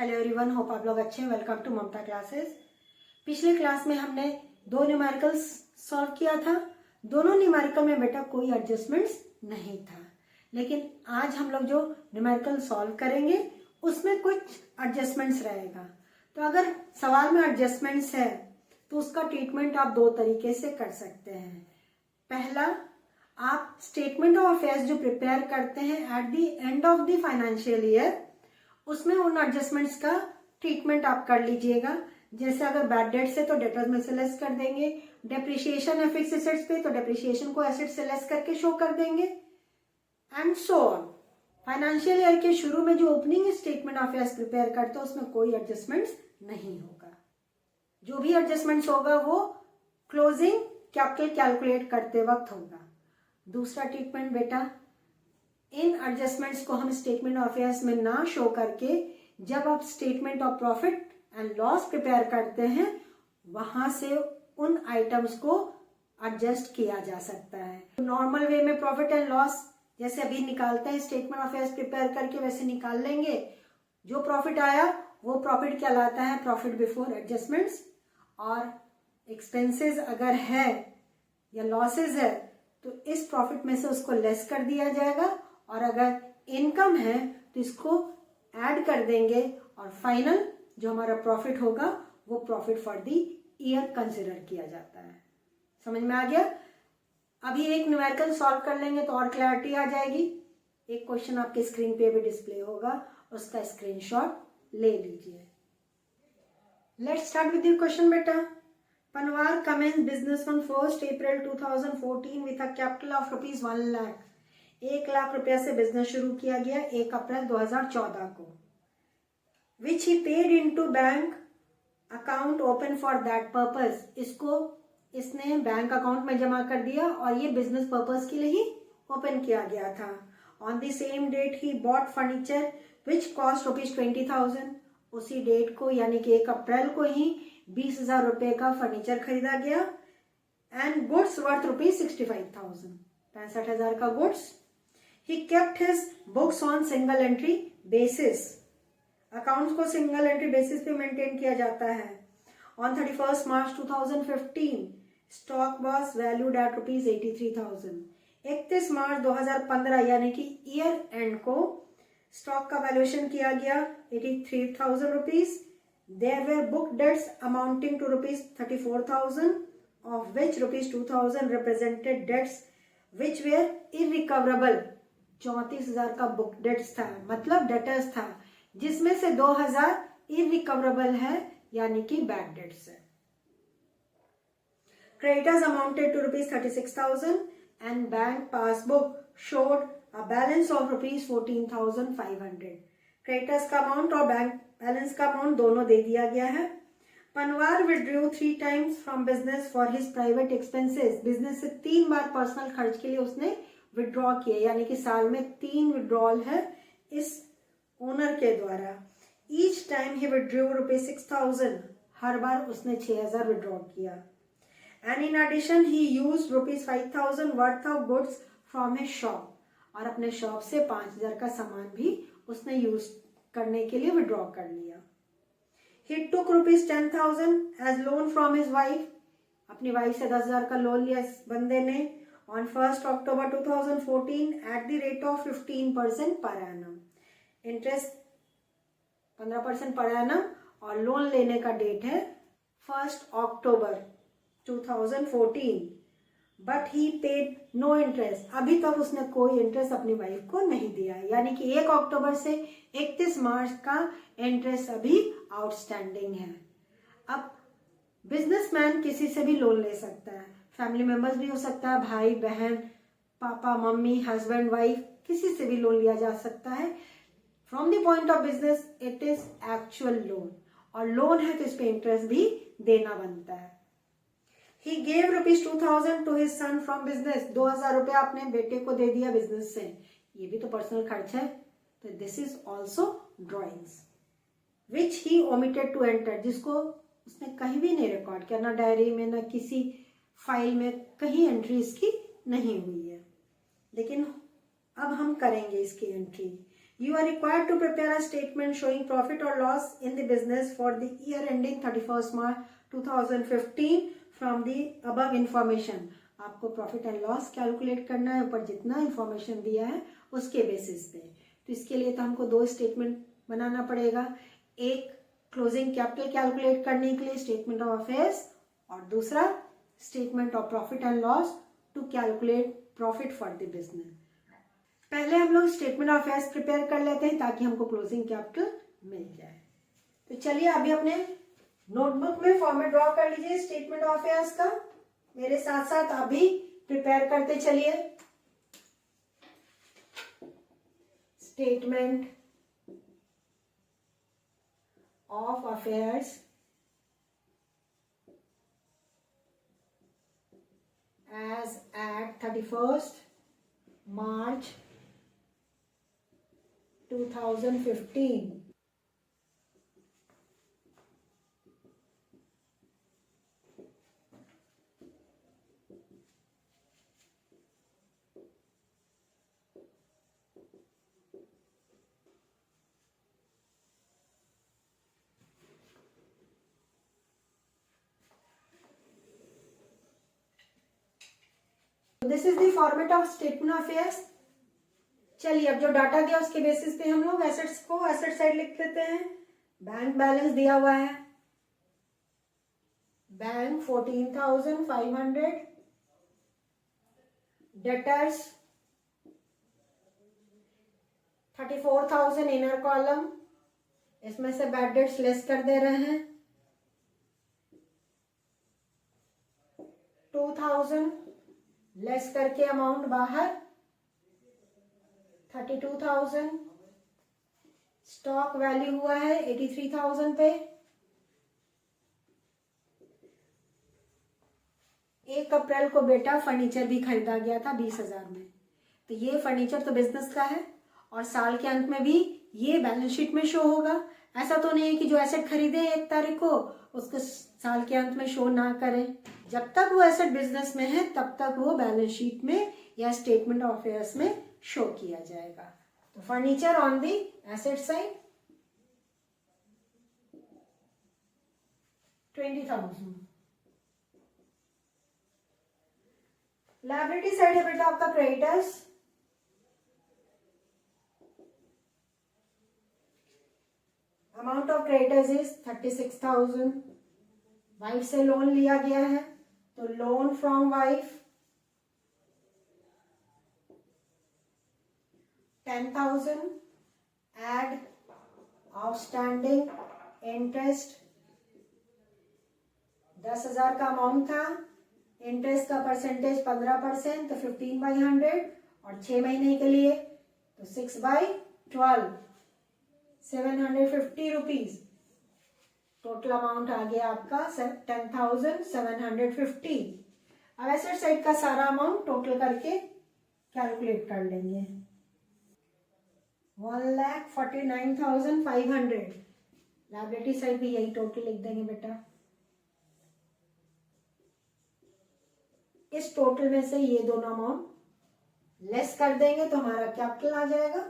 Hello everyone, hope आप लोग अच्छे हैं। Welcome to Mamta classes. पिछले क्लास में हमने दो न्यूमेरिकल्स सॉल्व किया था। दोनों न्यूमेरिकल में बेटा कोई एडजस्टमेंट्स नहीं था, लेकिन आज हम लोग जो न्यूमेरिकल सॉल्व करेंगे उसमें कुछ एडजस्टमेंट्स रहेगा। तो अगर सवाल में एडजस्टमेंट्स है तो उसका ट्रीटमेंट आप दो तरीके से कर सकते हैं। पहला, आप स्टेटमेंट ऑफ अफेयर्स जो प्रिपेयर करते हैं at the end of the financial year, उसमें उन एडजस्टमेंट्स का ट्रीटमेंट आप कर लीजिएगा। जैसे अगर बैड डेट्स है तो डेटर्स में से लेस कर देंगे, डेप्रिसिएशन है फिक्स एसेट्स पे तो डेप्रिसिएशन को एसेट से लेस करके शो कर देंगे, and so on. Financial year के शुरू में जो opening statement of affairs prepare करते हैं उसमें कोई एडजस्टमेंट्स नहीं होगा। जो भी एडजस्टमेंट्स होगा वो क्लोजिंग कैपिटल कैलकुलेट करते वक्त होगा। दूसरा ट्रीटमेंट बेटा, इन एडजस्टमेंट्स को हम स्टेटमेंट ऑफ अफेयर्स में ना शो करके जब आप statement of profit and loss prepare करते हैं वहां से उन आइटम्स को एडजस्ट किया जा सकता है। नॉर्मल वे में प्रॉफिट एंड लॉस जैसे अभी निकालते हैं स्टेटमेंट ऑफ अफेयर्स प्रिपेयर करके वैसे निकाल लेंगे। जो प्रॉफिट आया वो प्रॉफिट कहलाता है प्रॉफिट बिफोर एडजस्टमेंट्स, और एक्सपेंसेस अगर है या लॉसेज है तो इस प्रॉफिट में से उसको लेस कर दिया जाएगा, और अगर इनकम है तो इसको ऐड कर देंगे और फाइनल जो हमारा प्रॉफिट होगा वो profit for the year consider किया जाता है। समझ में आ गया? अभी एक न्यूमेरिकल सॉल्व कर लेंगे तो और क्लैरिटी आ जाएगी। एक क्वेश्चन आपके स्क्रीन पे भी डिस्प्ले होगा, उसका स्क्रीनशॉट ले लीजिए। Let's start with the question बेटा। Panwar commences business on 1 April 2014 with a capital of ₹1 lakh. 1 lakh रुपया से बिजनेस शुरू किया गया 1 अप्रैल 2014 को। Which he paid into bank account open for that purpose. इसको इसने बैंक अकाउंट में जमा कर दिया और ये बिजनेस पर्पस के लिए ही ओपन किया गया था। On the same date he bought furniture which cost ₹20,000। उसी डेट को यानी कि 1 अप्रैल को ही 20,000 रुपए का फर्नीचर खरीदा गया। एंड गुड्स वर्थ ₹65,000, 65,000 का goods. He kept his books on single entry basis. Accounts को सिंगल एंट्री बेसिस पे मेंटेन किया जाता है। On 31st March 2015, stock was valued at ₹83,000. 31 मार्च 2015 यानी कि ईयर एंड को स्टॉक का वैल्यूएशन किया गया ₹83,000। There were book debts amounting to ₹34,000, of which ₹2,000 represented debts which were irrecoverable. 34,000 का बुक डेट्स था, मतलब डेटर्स था, जिसमें से 2,000 इरिकवरेबल है यानी कि बैड डेट्स है। Creditors amounted to ₹36,000 and bank passbook showed a balance of ₹14,500। Creditors का अमाउंट और बैंक बैलेंस का अमाउंट दोनों दे दिया गया है। Panwar withdrew 3 times from business for his private expenses. Business से 3 बार पर्सनल खर्च के लिए उसने विड्रॉ किए, यानी कि साल में 3 विड्रॉल है इस ओनर के द्वारा। ईच टाइम ही विड्रू ₹6,000, हर बार उसने 6,000 विड्रॉ किया। And in addition he use ₹5,000 worth of goods from his shop, और अपने शॉप से 5,000 का सामान भी उसने यूज करने के लिए विड्रॉ कर लिया। He took ₹10,000 as loan from his wife. अपनी वाइफ से 10,000 का लोन लिया इस बंदे ने। On 1st October 2014 at the rate of 15% per annum. Interest 15% पर annum और लोन लेने का डेट है 1st October 2014. But he paid no interest. अभी तक उसने कोई इंटरेस्ट अपनी वाइफ को नहीं दिया है, यानी कि 1 अक्टूबर से 31 मार्च का इंटरेस्ट अभी आउटस्टैंडिंग है। अब बिजनेसमैन किसी से भी लोन ले सकता है, फैमिली मेंबर्स भी हो सकता है, भाई बहन, पापा मम्मी, हस्बैंड वाइफ, किसी से भी लोन लिया जा सकता है। From the point of business it is actual loan, और लोन है तो इस पे इंटरेस्ट भी देना बनता है। He gave ₹2,000 to his son from business. 2,000 रुपया अपने बेटे को दे दिया बिजनेस से, ये भी तो पर्सनल खर्च है। तो this is also drawings which he omitted to enter, जिसको उसने कहीं भी नहीं रिकॉर्ड किया, ना डायरी में ना किसी फाइल में, कहीं एंट्री इसकी नहीं हुई है। लेकिन अब हम करेंगे इसकी entry. You are required to prepare a statement showing profit or loss in the business for the year ending 31st March 2015 from the above information. आपको प्रॉफिट एंड लॉस कैलकुलेट करना है ऊपर जितना इंफॉर्मेशन दिया है उसके बेसिस पे। तो इसके लिए तो हमको दो स्टेटमेंट बनाना पड़ेगा, एक क्लोजिंग कैपिटल कैलकुलेट करने के लिए स्टेटमेंट ऑफ अफेयर्स और दूसरा statement of profit and loss to calculate profit for the business. पहले हम लोग स्टेटमेंट ऑफ अफेयर्स प्रिपेयर कर लेते हैं ताकि हमको क्लोजिंग कैपिटल मिल जाए। तो चलिए अभी अपने नोटबुक में फॉर्मेट ड्रॉ कर लीजिए स्टेटमेंट ऑफ अफेयर्स का, मेरे साथ साथ अभी प्रिपेयर करते चलिए। Statement of affairs as at 31st March 2015. This is the format of statement of affairs. चलिए अब जो डाटा दिया उसके बेसिस पे हम लोग एसेट्स को एसेट साइड लिख देते हैं। बैंक बैलेंस दिया हुआ है, बैंक 14,500, डेटर्स 34,000 इनर कॉलम, इसमें से बैड डेट्स लेस कर दे रहे हैं, 2,000 लेस करके अमाउंट बाहर 32,000, स्टॉक वैल्यू हुआ है 83,000 पे। 1 अप्रैल को बेटा फर्नीचर भी खरीदा गया था 20,000 में, तो ये फर्नीचर तो बिजनेस का है और साल के अंत में भी ये बैलेंस शीट में शो होगा। ऐसा तो नहीं है कि जो एसेट खरीदे 1 तारीख को उसको साल के अंत में शो ना करें। जब तक वो एसेट बिजनेस में है तब तक वो बैलेंस शीट में या स्टेटमेंट ऑफ अफेयर्स में शो किया जाएगा। तो furniture on the asset side 20,000। Liability side है बेटा आपका creditors, amount of creditors is 36,000। Wife से लोन लिया गया है तो loan from wife 10,000, add outstanding interest 10,000 का अमाउंट था, इंटरेस्ट का परसेंटेज 15% तो 15/100 और 6 महीने के लिए तो 6/12 750 रुपीज। टोटल अमाउंट आ गया आपका 10,750। अब एसेट साइड का सारा अमाउंट टोटल करके कैलकुलेट कर लेंगे। 1,49,500। लायबिलिटी साइड भी यही टोटल लिख देंगे बेटा। इस टोटल में से ये दोनों अमाउंट लेस कर देंगे तो हमारा कैपिटल आ जाएगा।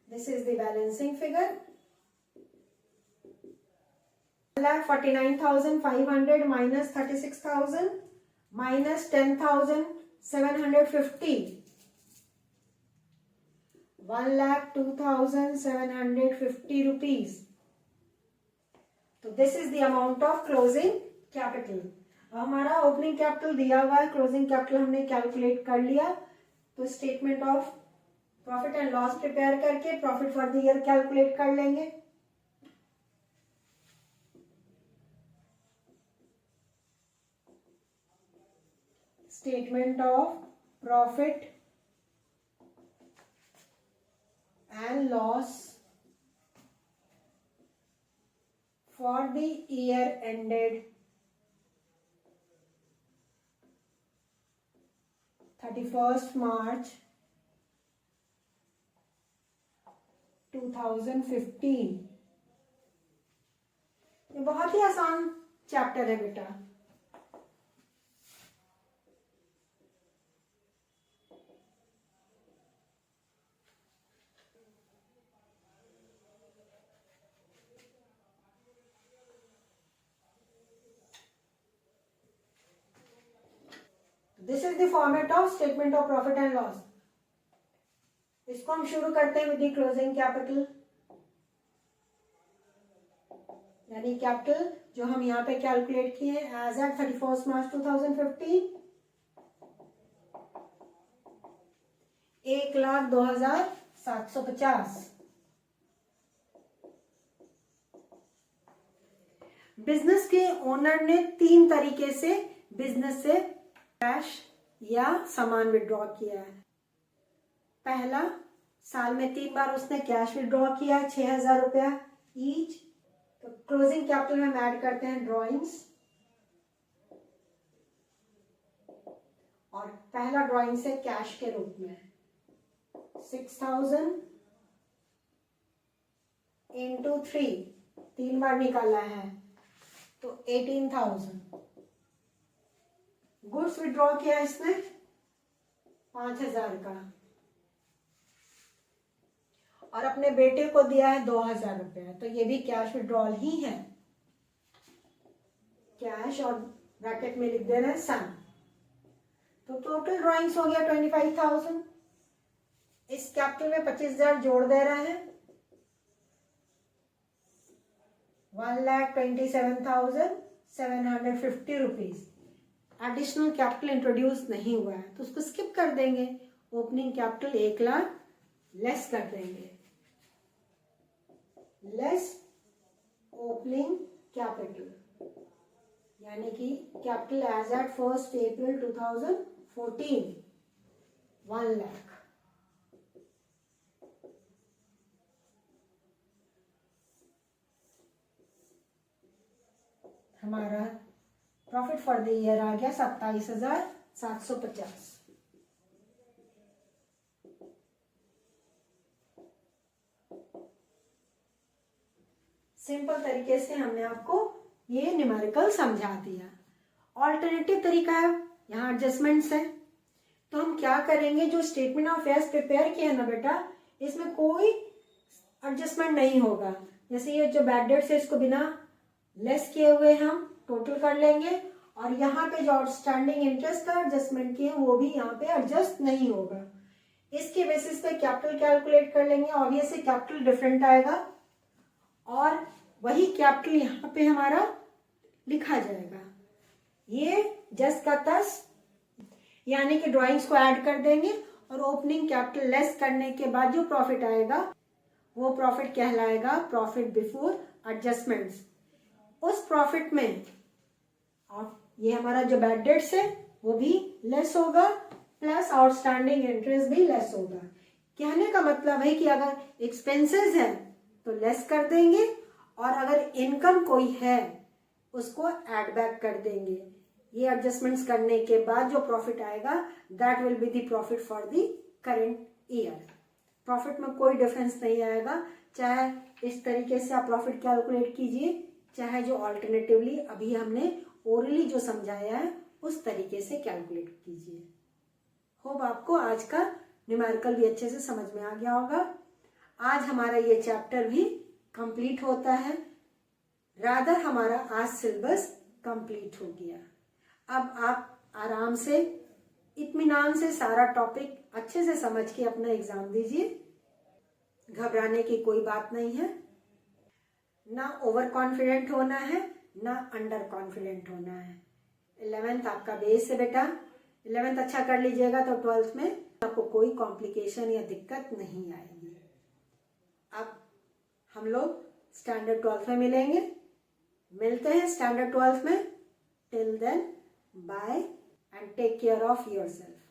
This is the balancing figure. 1,49,500 minus 36,000 minus 10,750, 1,02,750 rupees. तो this is the amount of closing capital. हमारा ओपनिंग कैपिटल दिया हुआ है, क्लोजिंग कैपिटल हमने कैलकुलेट कर लिया। तो statement of profit and loss prepare करके profit for the year calculate कर लेंगे। Statement of profit and loss for the year ended 31st March 2015। ये बहुत ही आसान चैप्टर है बेटा। This is the format of statement of profit and loss. इसको हम शुरू करते हैं विद द क्लोजिंग कैपिटल, यानी कैपिटल जो हम यहाँ पे कैलकुलेट किए एज एट 31 मार्च 2015, 1,02,750। बिजनेस के ओनर ने 3 तरीके से बिजनेस से कैश या सामान विड्रॉ किया है। पहला, साल में 3 बार उसने कैश विड्रॉ किया 6,000 रुपया ईच। तो क्लोजिंग कैपिटल में हम ऐड करते हैं ड्रॉइंग्स, और पहला ड्रॉइंग से कैश के रूप में 6,000 इंटू 3 बार निकाला है तो 18,000। गुड्स विड्रॉ किया इसने 5,000 का, और अपने बेटे को दिया है 2,000 रुपया, तो ये भी कैश विड्रॉल ही है। कैश और ब्रैकेट में लिख दे रहे हैं सन। तो टोटल ड्रॉइंग्स हो गया 25,000। इस कैपिटल में 25,000 जोड़ दे रहे हैं, 1,27,750 रुपीज। एडिशनल कैपिटल इंट्रोड्यूस नहीं हुआ है तो उसको स्किप कर देंगे। ओपनिंग कैपिटल 1,00,000 लेस कर देंगे, लेस ओपनिंग कैपिटल, यानी कि कैपिटल एज एट 1 अप्रैल 2014 1,00,000। हमारा प्रॉफिट फॉर द ईयर आ गया 27,750। सिंपल तरीके से हमने आपको ये न्यूमेरिकल समझा दिया। ऑल्टरनेटिव तरीका है, यहाँ एडजस्टमेंट्स है, तो हम क्या करेंगे, जो स्टेटमेंट ऑफ अफेयर्स प्रिपेयर किया है ना बेटा, इसमें कोई एडजस्टमेंट नहीं होगा। जैसे ये जो बैड डेट्स है इसको बिना लेस किए हुए हम टोटल कर लेंगे, और यहाँ पे जो आउटस्टैंडिंग इंटरेस्ट का एडजस्टमेंट किए वो भी यहाँ पे एडजस्ट नहीं होगा। इसके बेसिस पे कैपिटल कैलकुलेट कर लेंगे। ऑब्वियसली कैपिटल डिफरेंट आएगा और वही कैपिटल यहाँ पे हमारा लिखा जाएगा। ये जस का तस, यानी कि ड्राइंग्स को ऐड कर देंगे और ओपनिंग कैपिटल लेस करने के बाद जो प्रॉफिट आएगा वो प्रॉफिट कहलाएगा प्रॉफिट बिफोर एडजस्टमेंट्स। उस प्रॉफिट में ये हमारा जो बैड डेट्स है वो भी लेस होगा, प्लस आउटस्टैंडिंग इंटरेस्ट भी लेस होगा। कहने का मतलब है कि अगर एक्सपेंसेस है तो लेस कर देंगे, और अगर इनकम कोई है उसको ऐड बैक कर देंगे। ये एडजस्टमेंट्स करने के बाद जो प्रॉफिट आएगा that will be the profit for the current year. Profit में कोई डिफरेंस नहीं आएगा, चाहे इस तरीके से आप प्रॉफिट कैलकुलेट कीजिए, चाहे जो ऑल्टरनेटिवली अभी हमने ओरली जो समझाया है उस तरीके से कैलकुलेट कीजिए। होप आपको आज का न्यूमेरिकल भी अच्छे से समझ में आ गया होगा। आज हमारा ये चैप्टर भी कंप्लीट होता है, रादर हमारा आज सिलेबस कंप्लीट हो गया। अब आप आराम से इत्मीनान से सारा टॉपिक अच्छे से समझ के अपना एग्जाम दीजिए। घबराने की कोई बात नहीं है, ना ओवर कॉन्फिडेंट होना है ना अंडर कॉन्फिडेंट होना है। 11th आपका बेस है बेटा, 11th अच्छा कर लीजिएगा तो 12th में आपको कोई कॉम्प्लिकेशन या दिक्कत नहीं आएगी। अब हम लोग स्टैंडर्ड 12th में मिलते हैं स्टैंडर्ड 12th में। Till then bye and take care of yourself.